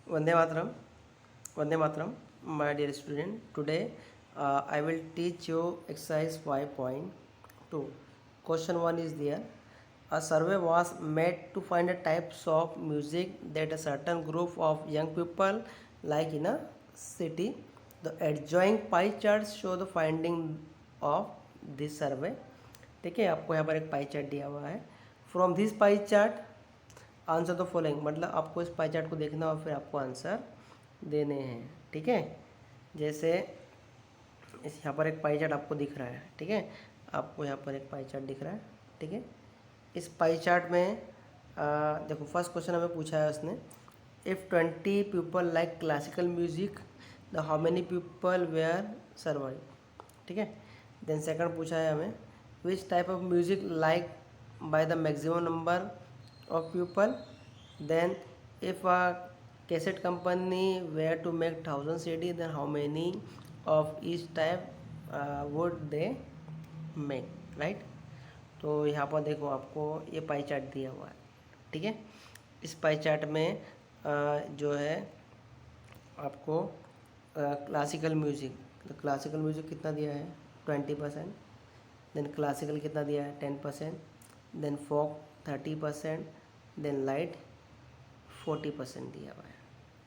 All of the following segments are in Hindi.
Vande Mataram. Vande Mataram, my dear student. Today I will teach you exercise 5.2. Question 1 is there. A survey was made to find the types of music that a certain group of young people like in a city. The adjoining pie charts show the finding of this survey. ठीक है, आपको यहाँ पर एक पाई चार्ट दिया हुआ है. From this pie chart answer the following, मतलब आपको इस पाई चार्ट को देखना और फिर आपको आंसर देने हैं. ठीक है, जैसे इस यहाँ पर एक पाई चार्ट आपको दिख रहा है. ठीक है, आपको यहाँ पर एक पाई चार्ट दिख रहा है. ठीक है, इस पाई चार्ट में देखो फर्स्ट क्वेश्चन हमें पूछा है उसने, if 20 people like classical music the how many people were survive. ठीक है, देन सेकंड पूछा है हमें, which type of music like by the maximum number of people. Then if a cassette company were to make 1000 CD, then how many of each type would they make, right? तो यहाँ पर देखो आपको ये पाई चार्ट दिया हुआ है. ठीक है, इस पाई चार्ट में जो है आपको क्लासिकल म्यूज़िक, तो क्लासिकल म्यूज़िक कितना दिया है 20%, देन क्लासिकल कितना दिया है 10%, देन फोक 30%, देन लाइट 40% दिया हुआ है.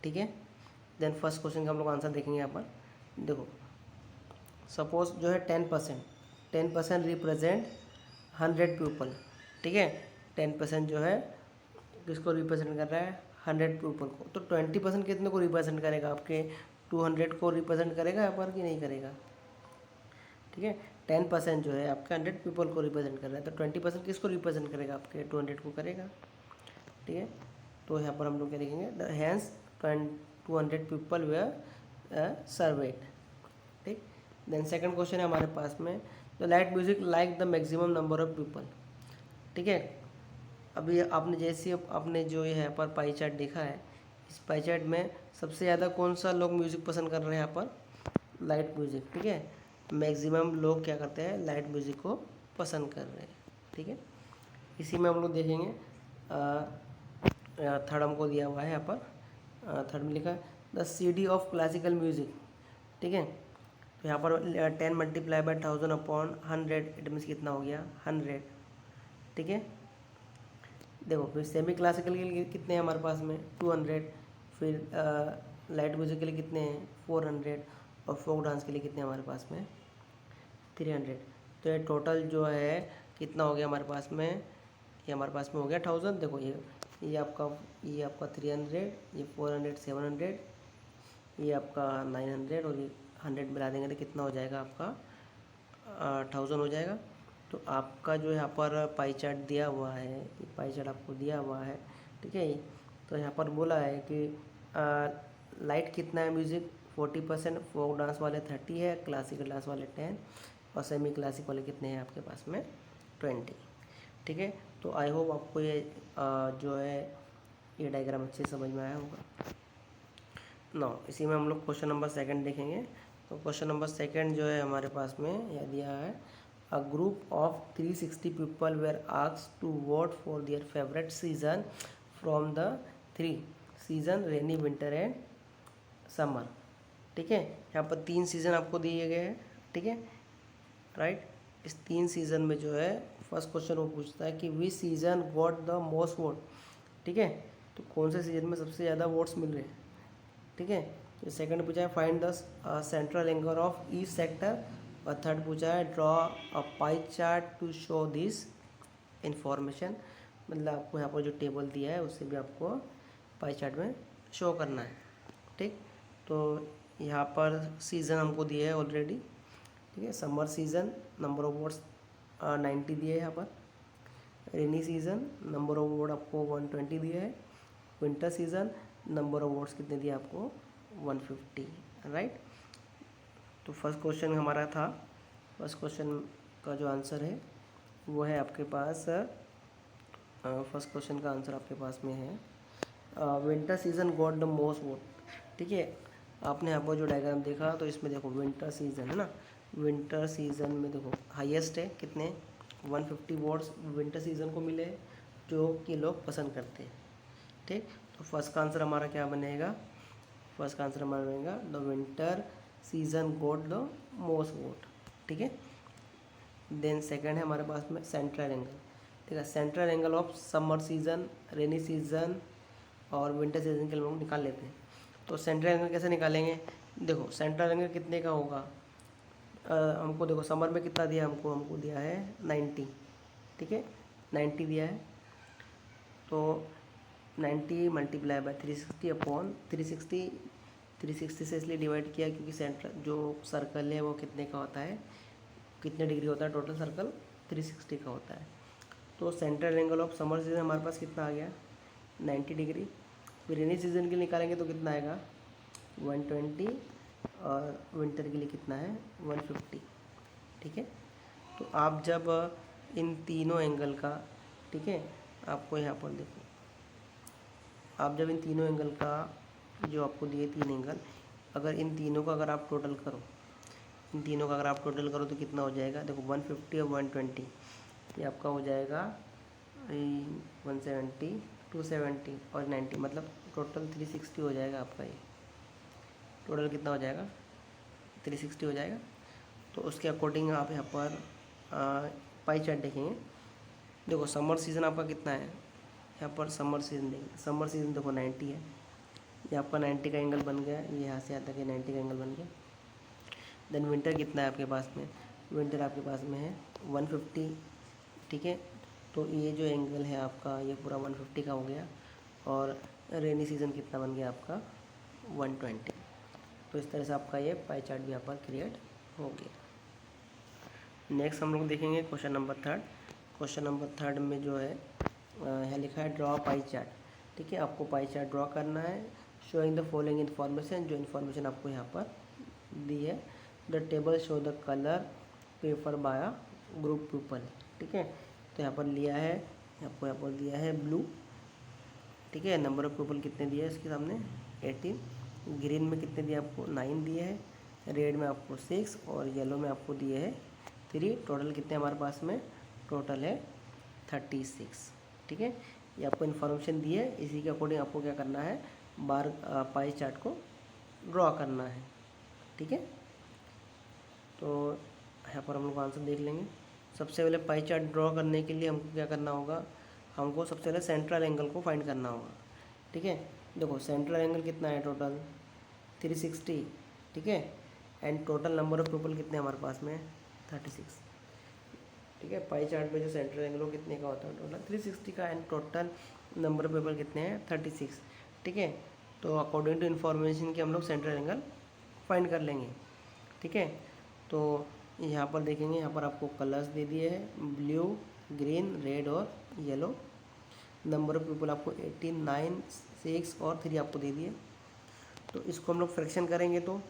ठीक है, देन फर्स्ट क्वेश्चन का हम लोग आंसर देखेंगे. यहाँ पर देखो सपोज जो है 10% रिप्रेजेंट 100 पीपल. ठीक है, 10% जो है किसको रिप्रेजेंट कर रहा है 100 पीपल को. तो 20% कितने को रिप्रेजेंट करेगा, आपके 200 को रिप्रेजेंट करेगा यहाँ पर कि नहीं करेगा. ठीक है, 10% जो है आपके 100 पीपल को रिप्रेजेंट कर रहा है, तो 20% किसको रिप्रेजेंट करेगा, आपके 200 को करेगा. ठीक है, तो यहाँ पर हम लोग क्या लिखेंगे, the hence 200 people were surveyed. ठीक, देन सेकंड क्वेश्चन है हमारे पास में, the light music like the maximum number of people. ठीक है, अभी आपने जैसे आपने जो ये यहाँ पर पाई चार्ट देखा है, इस पाई चार्ट में सबसे ज़्यादा कौन सा लोग म्यूज़िक पसंद कर रहे हैं, यहाँ पर लाइट म्यूज़िक. ठीक है, मैक्सिमम लोग क्या करते हैं, लाइट म्यूज़िक को पसंद कर रहे हैं. ठीक है, इसी में हम लोग देखेंगे थर्ड हमको दिया हुआ है यहाँ पर. थर्ड में लिखा है the CD of classical music. ठीक है, तो यहाँ पर 10 multiply by 1000 upon 100, it means कितना हो गया 100. ठीक है, देखो फिर सेमी क्लासिकल के लिए कितने हैं हमारे पास में 200, फिर लाइट म्यूज़िक के लिए कितने हैं 400, और फोक डांस के लिए कितने हमारे पास में 300. तो ये टोटल जो है कितना हो गया हमारे पास में, ये हमारे पास में हो गया 1000. देखो ये आपका 300, ये 400, 700, ये आपका 900, और ये 100 मिला देंगे तो कितना हो जाएगा आपका 1000 हो जाएगा. तो आपका जो यहाँ पर पाई चार्ट दिया हुआ है, ये पाई चार्ट आपको दिया हुआ है. ठीक है, तो यहाँ पर बोला है कि लाइट कितना है म्यूज़िक 40%, फोक डांस वाले 30 है, क्लासिकल डांस वाले 10, और सेमी क्लासिक वाले कितने हैं आपके पास में 20. ठीक है, तो आई होप आपको ये जो है ये डायग्राम अच्छे समझ में आया होगा. ना इसी में हम लोग क्वेश्चन नंबर सेकंड देखेंगे. तो क्वेश्चन नंबर सेकंड जो है हमारे पास में यह दिया है, a group of 360 people were asked to vote for their favourite season from the 3 season rainy winter and summer. ठीक है, यहाँ पर 3 सीज़न आपको दिए गए हैं. ठीक है, राइट, इस 3 सीज़न में जो है फर्स्ट क्वेश्चन वो पूछता है कि which season got the most vote. ठीक है, तो कौन से सीज़न में सबसे ज़्यादा वोट्स मिल रहे हैं. ठीक है, तो सेकंड पूछा है find the central angle of each sector, और थर्ड पूछा है draw a pie chart to show this information. मतलब आपको यहाँ पर जो टेबल दिया है उससे भी आपको पाई चार्ट में शो करना है. ठीक, तो यहाँ पर सीज़न हमको दिया है ऑलरेडी. ठीक है, summer season number of votes 90 दिए है यहाँ पर. Rainy season number of vote आपको 120 दिया है. Winter season number of votes कितने दिए आपको 150. राइट, तो फर्स्ट क्वेश्चन हमारा था, फर्स्ट क्वेश्चन का जो आंसर है वो है आपके पास, फर्स्ट क्वेश्चन का आंसर आपके पास में है winter season got the most vote. ठीक है, आपने यहाँ पर जो डायग्राम देखा तो इसमें देखो विंटर सीज़न है ना, विंटर सीज़न में देखो हाईएस्ट है कितने 150 वोट्स विंटर सीज़न को मिले, जो कि लोग पसंद करते हैं. ठीक, तो फर्स्ट का आंसर हमारा क्या बनेगा, फर्स्ट का आंसर हमारा बनेगा the winter season goat the most vote, ठीक है। देन सेकंड है हमारे पास में सेंट्रल एंगल, ठीक है। Central angle of summer season, rainy season और विंटर सीजन के लोग निकाल लेते हैं। तो सेंट्रल एंगल कैसे निकालेंगे, देखो सेंट्रल एंगल कितने का होगा, हमको देखो समर में कितना दिया, हमको दिया है 90, ठीक है, 90 दिया है। तो 90 मल्टीप्लाई बाय 360 अपॉन 360 से इसलिए डिवाइड किया क्योंकि सेंटर जो सर्कल है वो कितने का होता है, कितने डिग्री होता है, टोटल सर्कल 360 का होता है। तो central angle of summer season हमारे पास कितना आ गया 90 डिग्री। फिर रेनी सीजन के लिए निकालेंगे तो कितना आएगा 120 और विंटर के लिए कितना है 150, ठीक है। तो आप जब इन तीनों एंगल का, ठीक है, आपको यहाँ पर देखो, आप जब इन तीनों एंगल का जो आपको दिए 3 एंगल, अगर इन तीनों का अगर आप टोटल करो, इन तीनों का अगर आप टोटल करो तो कितना हो जाएगा, देखो 150 और 120 ये आपका हो जाएगा 170, 270 और 90, मतलब टोटल 360 हो जाएगा आपका। ये टोटल कितना हो जाएगा 360 हो जाएगा। तो उसके अकॉर्डिंग आप यहाँ पर पाई चार्ट देखेंगे। देखो समर सीज़न आपका कितना है, यहाँ पर समर सीज़न देखेंगे, समर सीज़न देखो 90 है, ये आपका 90 का एंगल बन गया, ये यहाँ से यहाँ तक 90 का एंगल बन गया। देन विंटर कितना है आपके पास में, विंटर आपके पास में है 150, ठीक है। तो ये जो एंगल है आपका ये पूरा 150 का हो गया। और रेनी सीज़न कितना बन गया आपका 120। तो इस तरह से आपका ये पाई चार्ट भी यहाँ पर क्रिएट हो गया। नेक्स्ट हम लोग देखेंगे क्वेश्चन नंबर 3। क्वेश्चन नंबर 3 में जो है यहाँ लिखा है ड्रॉ पाई चार्ट, ठीक है। आपको पाई चार्ट ड्रॉ करना है शोइंग द फॉलोइंग इन्फॉर्मेशन, जो इन्फॉर्मेशन आपको यहाँ पर दी है। The table show the colour paper bye group people, ठीक है। तो यहाँ पर लिया है, आपको यहाँ पर दिया है ब्लू, ठीक है। नंबर ऑफ पीपल कितने दिए हैं इसके सामने 18, ग्रीन में कितने दिए आपको 9 दिए हैं, रेड में आपको 6 और येलो में आपको दिए हैं 3। टोटल कितने हमारे पास में, टोटल है 36, ठीक है। ये आपको इन्फॉर्मेशन दी है, इसी के अकॉर्डिंग आपको क्या करना है बार पाई चार्ट को ड्रॉ करना है, ठीक है। तो यहाँ पर हम लोग आंसर देख लेंगे। सबसे पहले पाई चार्ट ड्रॉ करने के लिए हमको क्या करना होगा, हमको सबसे पहले सेंट्रल एंगल को फाइंड करना होगा, ठीक है। देखो सेंट्रल एंगल कितना है टोटल 360, ठीक है। And total number of people कितने हमारे पास में 36, ठीक है। पाई चार्ट में जो सेंट्रल एंगल वो कितने का होता है टोटल 360 का, and total number of people कितने हैं 36, ठीक है। तो अकॉर्डिंग टू इन्फॉर्मेशन के हम लोग सेंट्रल एंगल फाइंड कर लेंगे, ठीक है। तो यहाँ पर देखेंगे, यहाँ पर आपको कलर्स दे दिए हैं ब्लू, ग्रीन, रेड और येलो। नंबर ऑफ पीपल आपको 18, 9, 6 और 3 आपको दे दिए। तो इसको हम लोग फ्रैक्शन करेंगे तो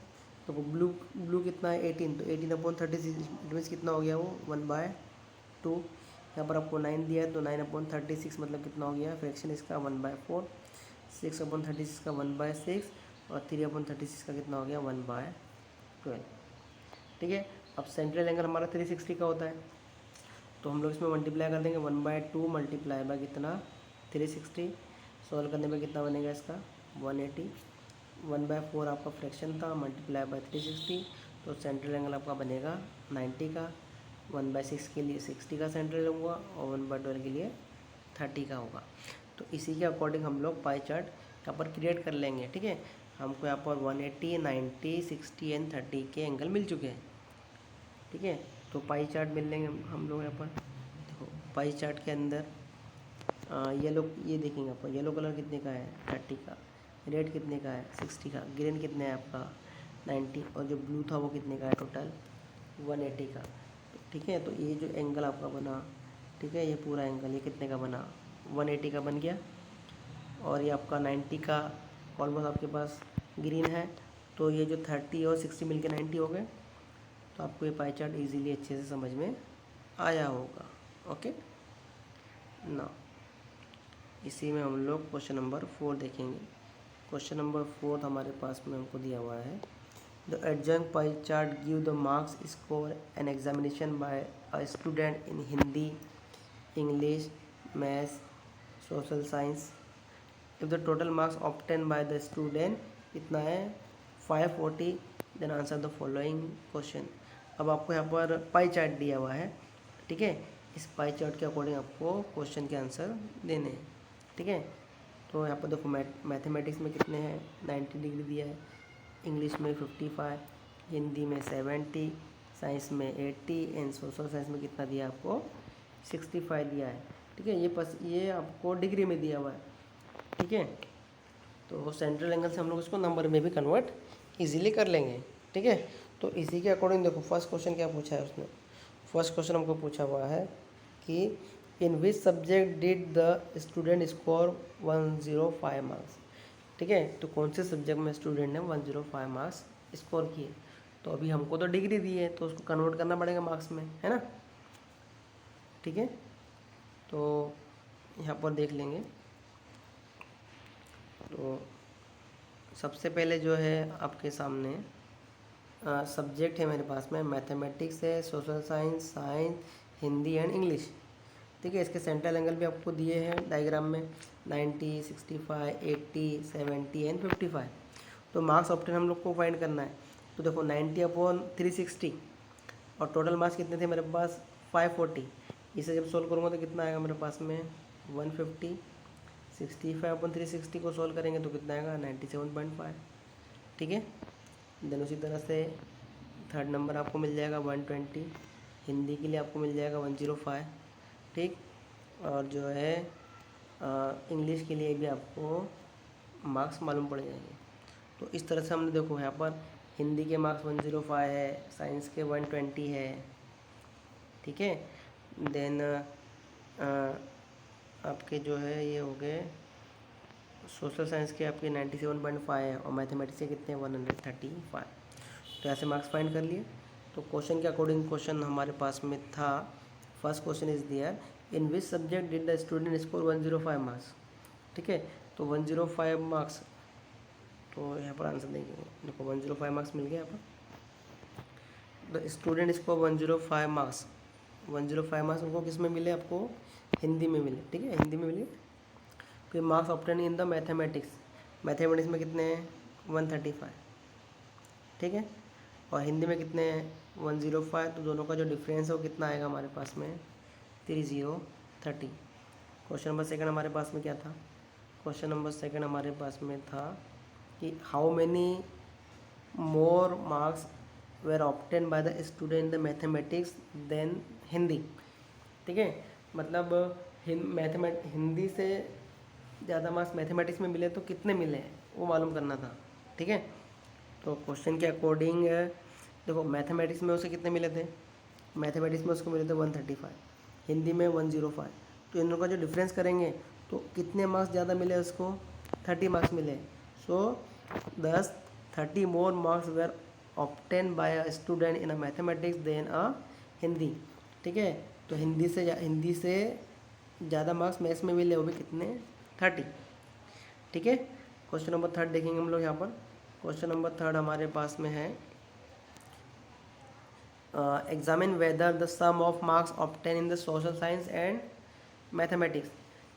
ब्लू कितना है 18, तो 18/36 इट मीन्स कितना हो गया वो 1/2। यहाँ पर आपको 9 दिया है तो 9/36 मतलब कितना हो गया फ्रैक्शन इसका 1/4। 6/36 का 1/6 और 3/36 का कितना हो गया 1/12, ठीक है। अब सेंट्रल एंगल हमारा 360 का होता है, तो हम लोग इसमें मल्टीप्लाई कर देंगे 1/2 मल्टीप्लाई बाय कितना 360। सॉल्व करने में कितना बनेगा इसका 180। 1/4 आपका फ्रैक्शन था मल्टीप्लाई बाय 360, तो सेंट्रल एंगल आपका बनेगा 90 का। 1/6 के लिए 60 का सेंट्रल होगा और 1/12 के लिए 30 का होगा। तो इसी के अकॉर्डिंग हम लोग पाई चार्ट यहाँ पर क्रिएट कर लेंगे, ठीक है। हमको यहाँ पर 180, 90, 60 एंड 30 के एंगल मिल चुके हैं, ठीक है। तो पाई चार्ट मिल लेंगे हम लोग यहाँ पर। देखो पाई चार्ट के अंदर येलो, ये देखेंगे आपको येलो कलर कितने का है 30 का, रेड कितने का है 60 का, ग्रीन कितने है आपका 90 और जो ब्लू था वो कितने का है टोटल 180 का, ठीक है। तो ये जो एंगल आपका बना, ठीक है, ये पूरा एंगल ये कितने का बना 180 का बन गया। और ये आपका 90 का ऑलमोस्ट आपके पास ग्रीन है, तो ये जो 30 और 60 मिल के 90 हो गए। तो आपको ये पाई चार्ट ईजीली अच्छे से समझ में आया होगा, ओके ना। इसी में हम लोग क्वेश्चन नंबर 4 देखेंगे। क्वेश्चन नंबर 4 हमारे पास में हमको दिया हुआ है the adjunct pie chart give the marks score an examination by a student in Hindi, English, maths, social science if the total marks obtain by the student कितना है 540, then answer the following question. अब आपको यहाँ पर पाई चार्ट दिया हुआ है, ठीक है। इस पाई चार्ट के अकॉर्डिंग आपको क्वेश्चन के आंसर देने हैं, ठीक है। तो यहाँ पर देखो मैथमेटिक्स में कितने हैं 90 डिग्री दिया है, इंग्लिश में 55, हिंदी में 70, साइंस में 80 एंड सोशल साइंस में कितना दिया आपको 65 दिया है, ठीक है। ये आपको डिग्री में दिया हुआ है, ठीक है। तो सेंट्रल एंगल से हम लोग इसको नंबर में भी कन्वर्ट इजीली कर लेंगे, ठीक है। तो इसी के अकॉर्डिंग देखो फर्स्ट क्वेश्चन क्या पूछा है उसने। फर्स्ट क्वेश्चन हमको पूछा हुआ है कि in which subject did the student score 105 marks, ठीक है। तो कौन से सब्जेक्ट में स्टूडेंट ने 105 मार्क्स स्कोर किए। तो अभी हमको तो डिग्री दी है तो उसको कन्वर्ट करना पड़ेगा मार्क्स में, है ना, ठीक है। तो यहाँ पर देख लेंगे। तो सबसे पहले जो है आपके सामने सब्जेक्ट है मेरे पास में मैथमेटिक्स है, social science, Hindi and English, ठीक है। इसके सेंट्रल एंगल भी आपको दिए हैं डायग्राम में 90, 65, 80, 70 एंड 55। तो मार्क्स ऑप्टेन हम लोग को फाइंड करना है। तो देखो 90/360 और टोटल मार्क्स कितने थे मेरे पास 540। इसे जब सोल्व करूँगा तो कितना आएगा मेरे पास में 150। 65/360 को सोल्व करेंगे तो कितना आएगा 97.5, ठीक है। देन उसी तरह से थर्ड नंबर आपको मिल जाएगा 120, हिंदी के लिए आपको मिल जाएगा 105, ठीक। और जो है इंग्लिश के लिए भी आपको मार्क्स मालूम पड़ जाएंगे। तो इस तरह से हमने देखो यहाँ पर हिंदी के मार्क्स 105 है, साइंस के 120 है, ठीक है। देन आपके जो है ये हो गए सोशल साइंस के आपके 97.5 है और मैथमेटिक्स के कितने 135। तो ऐसे मार्क्स फाइंड कर लिए। तो क्वेश्चन के अकॉर्डिंग क्वेश्चन हमारे पास में था, first question is there in which subject did the student score 105 marks, ठीक है। तो 105 मार्क्स, तो यहाँ पर आंसर देंगे, देखो 105 मार्क्स मिल गया यहाँ पर। The student score 105 marks, 105 marks उनको किस में मिले आपको हिंदी में मिले, ठीक है, हिंदी में मिले। फिर marks obtain in the mathematics, mathematics में कितने हैं 135, ठीक है। और हिंदी में कितने हैं 105। तो दोनों का जो डिफरेंस है वो कितना आएगा हमारे पास में 3030। क्वेश्चन नंबर सेकंड हमारे पास में क्या था, क्वेश्चन नंबर सेकंड हमारे पास में था कि how many more marks were obtain by the student in the mathematics then Hindi, ठीक है। मतलब हिंदी से ज़्यादा मार्क्स मैथमेटिक्स में मिले तो कितने मिले वो मालूम करना था, ठीक है। तो क्वेश्चन के अकॉर्डिंग देखो मैथमेटिक्स में उसे कितने मिले थे, मैथमेटिक्स में उसको मिले थे 135, हिंदी में 105। तो इन लोगों का जो डिफरेंस करेंगे तो कितने मार्क्स ज़्यादा मिले उसको 30 मार्क्स मिले। So 30 more marks were obtain by a student in a mathematics then a Hindi, ठीक है। तो हिंदी से ज़्यादा मार्क्स मैथ्स में मिले वो भी कितने 30, ठीक है। क्वेश्चन नंबर थर्ड देखेंगे हम लोग यहाँ पर। क्वेश्चन नंबर थर्ड हमारे पास में है examine whether the sum of marks obtain in the social science and mathematics,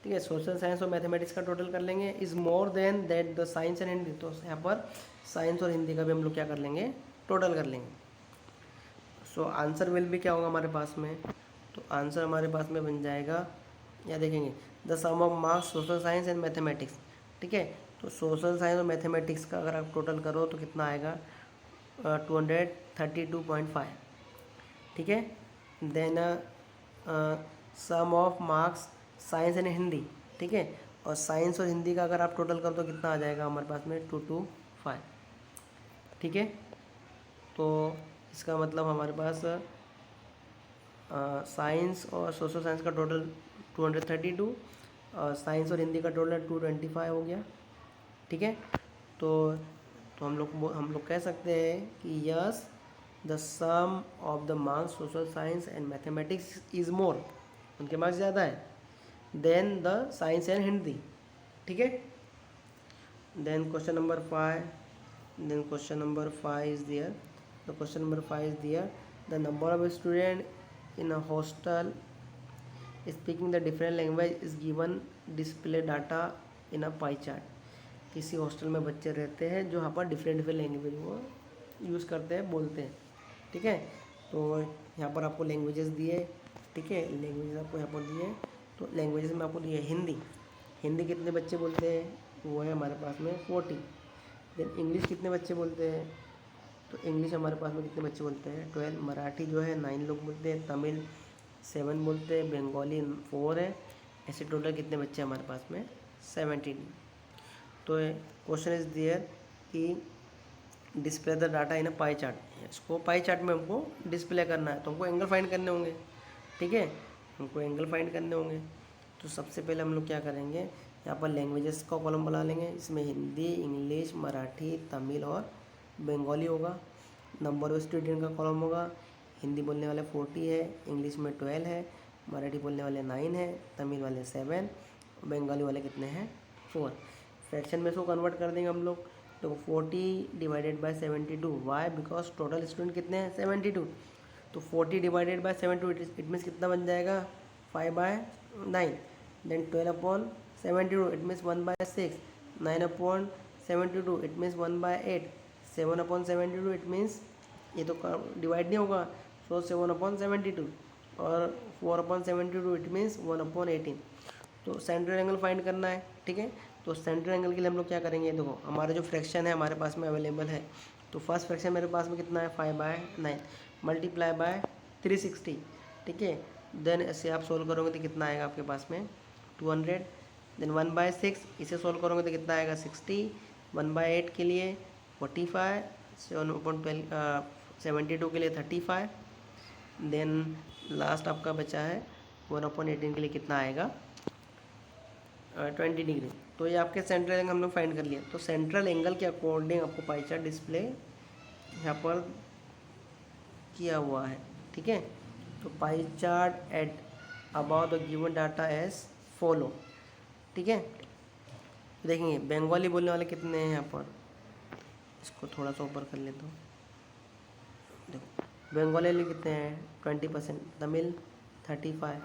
ठीक है। सोशल साइंस और मैथमेटिक्स का टोटल कर लेंगे is more than that the science and Hindi. तो यहाँ पर साइंस और हिंदी का भी हम लोग क्या कर लेंगे टोटल कर लेंगे। सो आंसर विल भी क्या होगा हमारे पास में, तो आंसर हमारे पास में बन जाएगा, या देखेंगे the sum of marks social science and mathematics, ठीक है। तो सोशल साइंस और मैथमेटिक्स का अगर आप टोटल करो तो कितना आएगा 232.5, ठीक है। Then sum of marks science and Hindi, ठीक है। और साइंस और हिंदी का अगर आप टोटल करो तो कितना आ जाएगा हमारे पास में 225, ठीक है। तो इसका मतलब हमारे पास साइंस और सोशल साइंस का टोटल 232 और साइंस और हिंदी का टोटल 225 हो गया, ठीक है। तो हम लोग कह सकते हैं कि yes the sum of the marks social science and mathematics is more, उनके मार्क्स ज़्यादा है then the science and Hindi, ठीक है। Then question number 5 is there, the question number 5 is there the number of student in a hostel speaking the different language is given, display data in a pie chart. किसी हॉस्टल में बच्चे रहते हैं जो यहाँ पर डिफरेंट लैंग्वेज वो यूज़ करते हैं, बोलते हैं, ठीक है। तो यहाँ पर आपको लैंग्वेजेस दिए, ठीक है, लैंग्वेजेस आपको यहाँ पर दिए। तो लैंग्वेजेस में आपको दिए हिंदी। हिंदी कितने बच्चे बोलते हैं, वो है हमारे पास में 40। देन इंग्लिश कितने बच्चे बोलते हैं, तो इंग्लिश हमारे पास में कितने बच्चे बोलते हैं 12। मराठी जो है 9 लोग बोलते हैं, तमिल 7 बोलते हैं, बंगाली 4 है। ऐसे टोटल कितने बच्चे हमारे पास में 17। तो क्वेश्चन इज दियर कि display the data in a pie chart. इसको पाई चार्ट में हमको डिस्प्ले करना है, तो हमको एंगल फाइंड करने होंगे, ठीक है, हमको एंगल फाइंड करने होंगे। तो सबसे पहले हम लोग क्या करेंगे, यहाँ पर लैंग्वेजेस का कॉलम बना लेंगे। इसमें हिंदी, इंग्लिश, मराठी, तमिल और बंगाली होगा। नंबर ऑफ स्टूडेंट का कॉलम होगा। हिंदी बोलने वाले 40 है, इंग्लिश में 12 है, मराठी बोलने वाले 9 है, तमिल वाले 7, बंगाली वाले कितने हैं 4। फ्रैक्शन में इसको कन्वर्ट कर देंगे हम लोग। तो 40 divided by 72, why because total student कितने हैं 72। तो 40 डिवाइडेड बाय 72 इट मीन्स कितना बन जाएगा 5/9। Then 12 upon 72 it means 1/6। 9 upon 72 it means 1/8। 7 upon 72 it means ये तो डिवाइड नहीं होगा, सो 7 अपॉन 72 और 4 अपॉन 72 इट मीन्स 1 अपॉन 18। तो सेंट्रल एंगल फाइंड करना है, ठीक है। तो सेंट्रल एंगल के लिए हम लोग क्या करेंगे, देखो हमारा जो फ्रैक्शन है हमारे पास में अवेलेबल है। तो फर्स्ट फ्रैक्शन मेरे पास में कितना है 5/9 मल्टीप्लाई बाय 360, ठीक है। देन इसे आप सोल्व करोगे तो कितना आएगा आपके पास में 200। देन 1/6 इसे सोल्व करोगे तो कितना आएगा 60। 1/8 के लिए 45, 7/12 72 के लिए 35। देन लास्ट आपका बचा है 1/18 के लिए कितना आएगा 20 डिग्री। तो ये आपके सेंट्रल एंगल हम लोग फाइंड कर लिए। तो सेंट्रल एंगल के अकॉर्डिंग आपको पाई चार्ट डिस्प्ले यहाँ पर किया हुआ है, ठीक है। तो pie chart at about the given data as follow, ठीक है। देखेंगे बंगाली बोलने वाले कितने हैं यहाँ पर, इसको थोड़ा सा ऊपर कर लेता हूँ। देखो बंगाली वाले कितने हैं 20%, तमिल 35,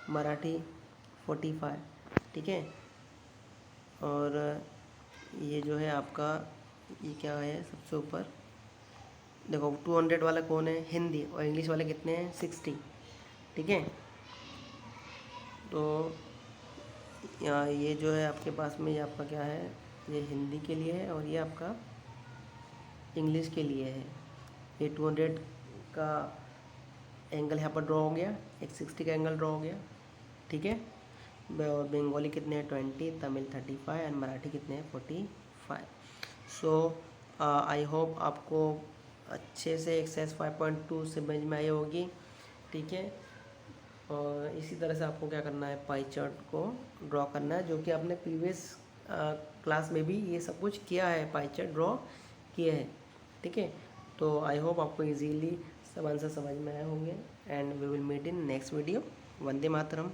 मराठी 45, ठीक है। और ये जो है आपका ये क्या है सबसे ऊपर, देखो 200 वाला कौन है हिंदी, और इंग्लिश वाले कितने हैं 60, ठीक है। तो ये जो है आपके पास में ये आपका क्या है, ये हिंदी के लिए है और ये आपका इंग्लिश के लिए है। ये 200 का एंगल यहाँ पर ड्रॉ हो गया, एक 60 का एंगल ड्रॉ हो गया, ठीक है। और बंगाली कितने हैं 20, तमिल 35 एंड मराठी कितने हैं 45। सो आई होप आपको अच्छे से एक्सरसाइज 5.2 समझ में आई होगी, ठीक है। और इसी तरह से आपको क्या करना है पाई चार्ट को ड्रॉ करना है, जो कि आपने प्रीवियस क्लास में भी ये सब कुछ किया है, पाई चार्ट ड्रॉ किए हैं, ठीक है। तो आई होप आपको इजीली सब आंसर समझ में आए होंगे and we will meet in next video. वंदे मातरम।